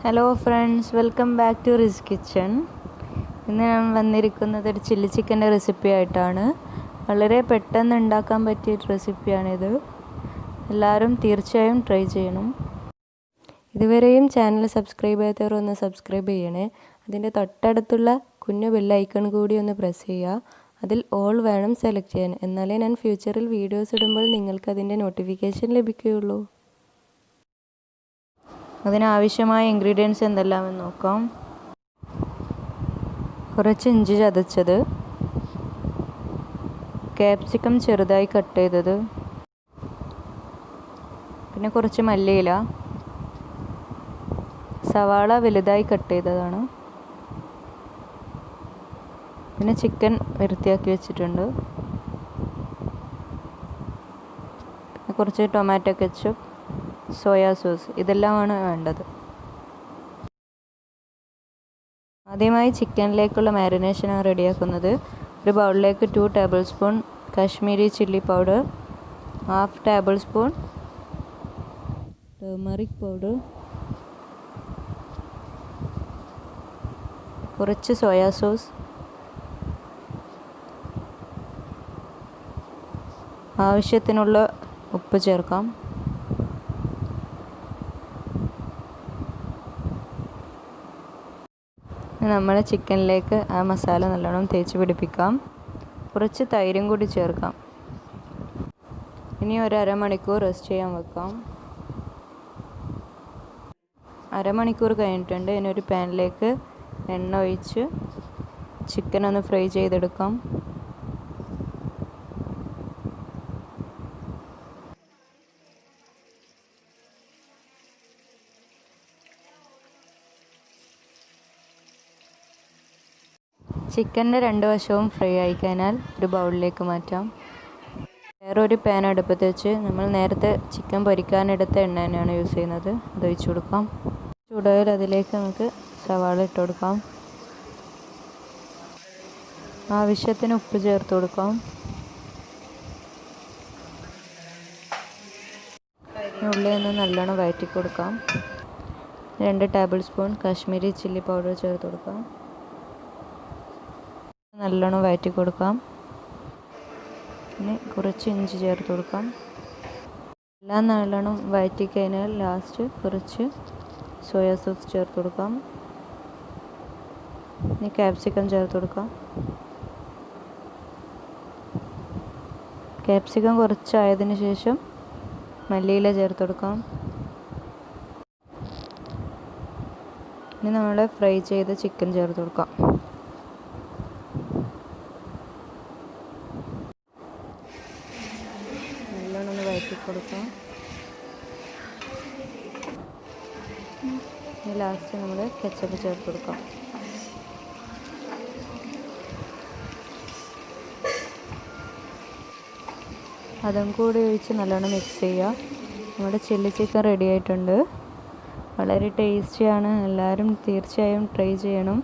Hello friends, welcome back to Riz kitchen. ഇന്ന് ഞാൻ വന്നിരിക്കുന്നത് ഒരു ചില്ലി ചിക്കൻ്റെ റെസിപ്പി ആയിട്ടാണ്. വളരെ പെട്ടെന്ന് ഉണ്ടാക്കാൻ പറ്റിയ റെസിപ്പിയാണിത്. എല്ലാവരും തീർച്ചയായും ട്രൈ ചെയ്യണം. ഇതുവരെയും ചാനൽ സബ്സ്ക്രൈബ് ചെയ്യാത്തവർ ഒന്ന് സബ്സ്ക്രൈബ് ചെയ്യണേ. അതിൻ്റെ തൊട്ടടുത്തുള്ള കുഞ്ഞു ബെൽ ഐക്കൺ കൂടി ഒന്ന് പ്രസ് ചെയ്യുക. അതിൽ ഓൾ വേണം സെലക്ട് ചെയ്യാൻ. എന്നാലേ ഞാൻ ഫ്യൂച്ചറിൽ വീഡിയോസ് ഇടുമ്പോൾ നിങ്ങൾക്ക് അതിൻ്റെ നോട്ടിഫിക്കേഷൻ ലഭിക്കുകയുള്ളൂ. അതിനാവശ്യമായ ഇൻഗ്രീഡിയൻസ് എന്തെല്ലാമെന്ന് നോക്കാം. കുറച്ച് ഇഞ്ചി ചതച്ചത്, ക്യാപ്സിക്കം ചെറുതായി കട്ട് ചെയ്തത്, പിന്നെ കുറച്ച് മല്ലിയില, സവാള വലുതായി കട്ട് ചെയ്തതാണ്, പിന്നെ ചിക്കൻ വൃത്തിയാക്കി വെച്ചിട്ടുണ്ട്, കുറച്ച് ടൊമാറ്റോ കെച്ചപ്പ്, സോയാ സോസ്, ഇതെല്ലാമാണ് വേണ്ടത്. ആദ്യമായി ചിക്കനിലേക്കുള്ള മാരിനേഷനാണ് റെഡിയാക്കുന്നത്. ഒരു ബൗളിലേക്ക് 2 table spoon Kashmiri chilli powder, 1/2 table spoon turmeric powder, കുറച്ച് സോയാ സോസ്, ആവശ്യത്തിനുള്ള ഉപ്പ് ചേർക്കാം. നമ്മൾ ചിക്കനിലേക്ക് ആ മസാല നല്ലോണം തേച്ച് പിടിപ്പിക്കാം. കുറച്ച് തൈരും കൂടി ചേർക്കാം. ഇനി ഒരു അരമണിക്കൂർ റെസ്റ്റ് ചെയ്യാൻ വെക്കാം. അരമണിക്കൂർ കഴിഞ്ഞിട്ടുണ്ട്. ഇനി ഒരു പാനിലേക്ക് എണ്ണ ഒഴിച്ച് ചിക്കൻ ഒന്ന് ഫ്രൈ ചെയ്തെടുക്കാം. ചിക്കൻ്റെ 2 വശവും ഫ്രൈ ആയി കഴിഞ്ഞാൽ ഒരു ബൗളിലേക്ക് മാറ്റാം. വേറൊരു പാൻ അടുപ്പത്ത് വെച്ച് നമ്മൾ നേരത്തെ ചിക്കൻ പൊരിക്കാനെടുത്ത എണ്ണ തന്നെയാണ് യൂസ് ചെയ്യുന്നത്. അത് ഒഴിച്ച് കൊടുക്കാം. ചൂടായാൽ അതിലേക്ക് നമുക്ക് സവാള ഇട്ട് കൊടുക്കാം. ആവശ്യത്തിന് ഉപ്പ് ചേർത്ത് കൊടുക്കാം. ഉള്ളി ഒന്ന് നല്ലോണം വഴറ്റി കൊടുക്കാം. 2 table spoon Kashmiri chilli powder ചേർത്ത് കൊടുക്കാം. നല്ലോണം വഴറ്റി കൊടുക്കാം. ഇനി കുറച്ച് ഇഞ്ചി ചേർത്ത് കൊടുക്കാം. എല്ലാം നല്ലോണം വഴറ്റി കഴിഞ്ഞാൽ ലാസ്റ്റ് കുറച്ച് സോയാ സോസ് ചേർത്ത് കൊടുക്കാം. ഇനി ക്യാപ്സിക്കം ചേർത്ത് കൊടുക്കാം. ക്യാപ്സിക്കം കുറച്ചായതിനു ശേഷം മല്ലിയില ചേർത്ത് കൊടുക്കാം. ഇനി നമ്മൾ ഫ്രൈ ചെയ്ത ചിക്കൻ ചേർത്ത് കൊടുക്കാം. നല്ലോണം വഴറ്റി കൊടുക്കാം. ഇനി ലാസ്റ്റ് നമ്മൾ കെച്ചപ്പ് ചേർത്ത് കൊടുക്കാം. അതും കൂടി ഒഴിച്ച് നല്ലോണം മിക്സ് ചെയ്യുക. നമ്മുടെ ചില്ലി ചിക്കൻ റെഡി ആയിട്ടുണ്ട്. വളരെ ടേസ്റ്റിയാണ്. എല്ലാവരും തീർച്ചയായും ട്രൈ ചെയ്യണം.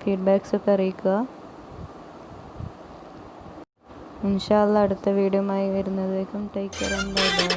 ഫീഡ്ബാക്സൊക്കെ അറിയിക്കുക. ഇൻഷാ അല്ലാഹ് അടുത്ത വീഡിയോയുമായി വരുന്നതേക്കും take care and bye by.